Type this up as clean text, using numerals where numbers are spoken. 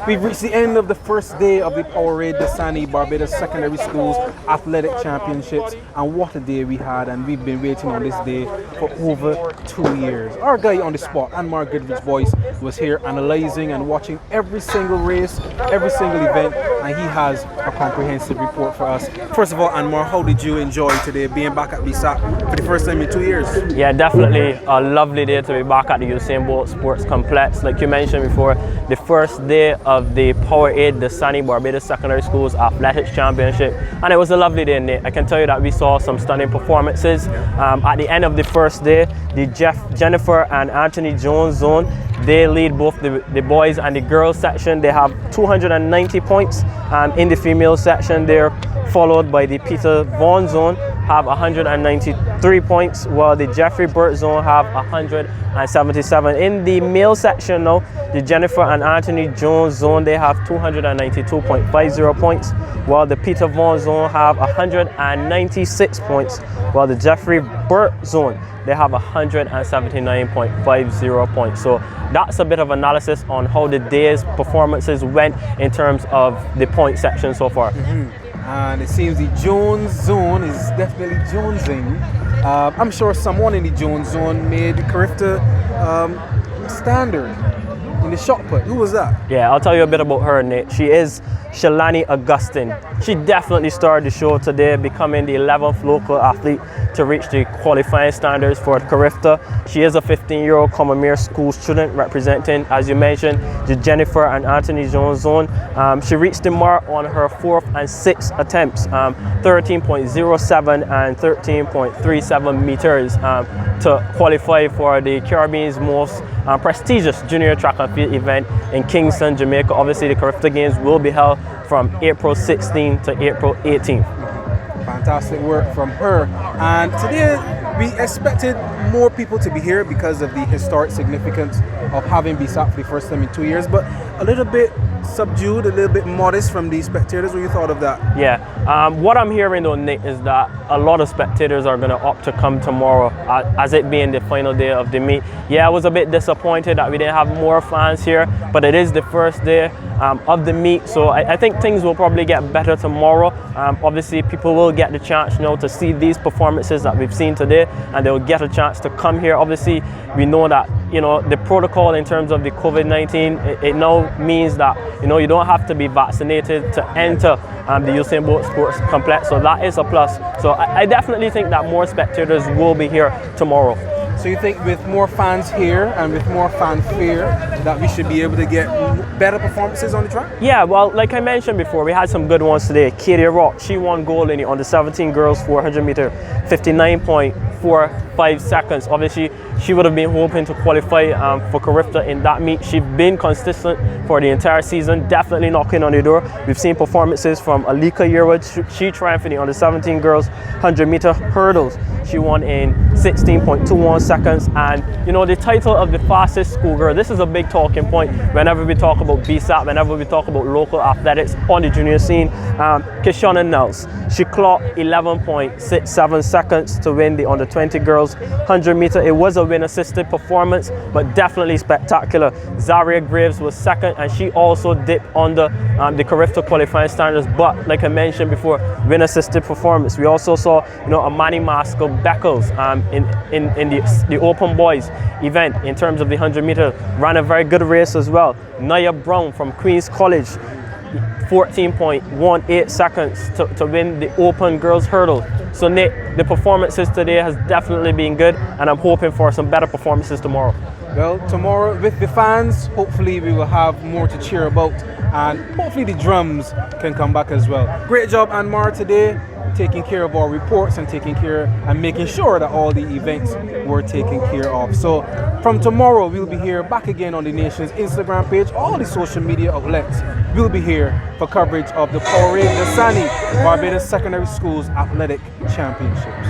we've reached the end of the first day of the Powerade-Dasani Barbados Secondary Schools Athletic Championships, and what a day we had, and we've been waiting on this day for over 2 years. Our guy on the spot, Anmar Goodridge-Boyce, was here analysing and watching every single race, every single event, and he has a comprehensive report for us. First of all, Anmar, how did you enjoy today being back at BSSAC for the first time in 2 years? Yeah, definitely a lovely day to be back at the Usain Sports Complex. Like you mentioned before, the first day of the Powerade-Dasani Barbados Secondary Schools Athletics Championship, and it was a lovely day, Nate. I can tell you that we saw some stunning performances. At the end of the first day, the Jennifer and Anthony Jones zone, they lead both the boys and the girls section. They have 290 points. In the female section, they're followed by the Peter Vaughan zone, have 193 points, while the Jeffrey Burt zone have 177. In the male section now, the Jennifer and Anthony Jones zone, they have 292.50 points, while the Peter Vaughan zone have 196 points, while the Jeffrey Burt zone, they have 179.50 points. So that's a bit of analysis on how the day's performances went in terms of the point section so far. And it seems the Jones zone is definitely jonesing. I'm sure someone in the Jones zone made the Carifta standard in the shot put. Who was that? Yeah, I'll tell you a bit about her, Nate. She is Shalani Augustine. She definitely started the show today, becoming the 11th local athlete to reach the qualifying standards for Carifta. She is a 15-year-old Commermere School student representing, as you mentioned, the Jennifer and Anthony Jones zone. She reached the mark on her 4th and 6th attempts, 13.07 and 13.37 meters to qualify for the Caribbean's most prestigious junior track and field event in Kingston, Jamaica. Obviously, the Carifta Games will be held from April 16th to April 18th. Fantastic work from her. And today we expected more people to be here because of the historic significance of having BSSAC for the first time in 2 years, but a little bit subdued, a little bit modest from the spectators. What you thought of that? Yeah, what I'm hearing though, Nick, is that a lot of spectators are going to opt to come tomorrow as it being the final day of the meet. Yeah, I was a bit disappointed that we didn't have more fans here, but it is the first day of the meet, so I think things will probably get better tomorrow. Obviously, people will get the chance to see these performances that we've seen today, and they'll get a chance to come here. Obviously, we know that the protocol in terms of the COVID-19, it now means that you don't have to be vaccinated to enter the Usain Sports Complex, so that is a plus. So I definitely think that more spectators will be here tomorrow. So you think with more fans here and with more fanfare that we should be able to get better performances on the track? Yeah, well, like I mentioned before, we had some good ones today. Katie Rock, she won gold on the 17 girls 400 meter, 59.45 seconds. Obviously, she would have been hoping to qualify for Carifta in that meet. She's been consistent for the entire season, definitely knocking on the door. We've seen performances from Alika Yearwood. She triumphed on the 17 girls 100 meter hurdles. She won in 16.21 seconds, and the title of the fastest schoolgirl, this is a big talking point whenever we talk about BSSAC, whenever we talk about local athletics on the junior scene. Kishonna Nels, she clocked 11.67 seconds to win the under 20 girls 100 meter. It was a win-assisted performance, but definitely spectacular. Zaria Graves was second, and she also dipped under the Carifta qualifying standards, but like I mentioned before, win-assisted performance. We also saw Amani Maskell Beckles in the open boys event in terms of the 100 meter, ran a very good race as well. Naya Brown from Queen's College, 14.18 seconds to win the open girls hurdle. So Nick, the performances today has definitely been good, and I'm hoping for some better performances tomorrow. Well, tomorrow with the fans, hopefully we will have more to cheer about, and hopefully the drums can come back as well. Great job, Anmar, today, taking care of our reports and taking care and making sure that all the events were taken care of. So from tomorrow, we'll be here back again on the Nation's Instagram page, all the social media outlets. We'll be here for coverage of the Powerade-Dasani Barbados Secondary Schools Athletic Championships.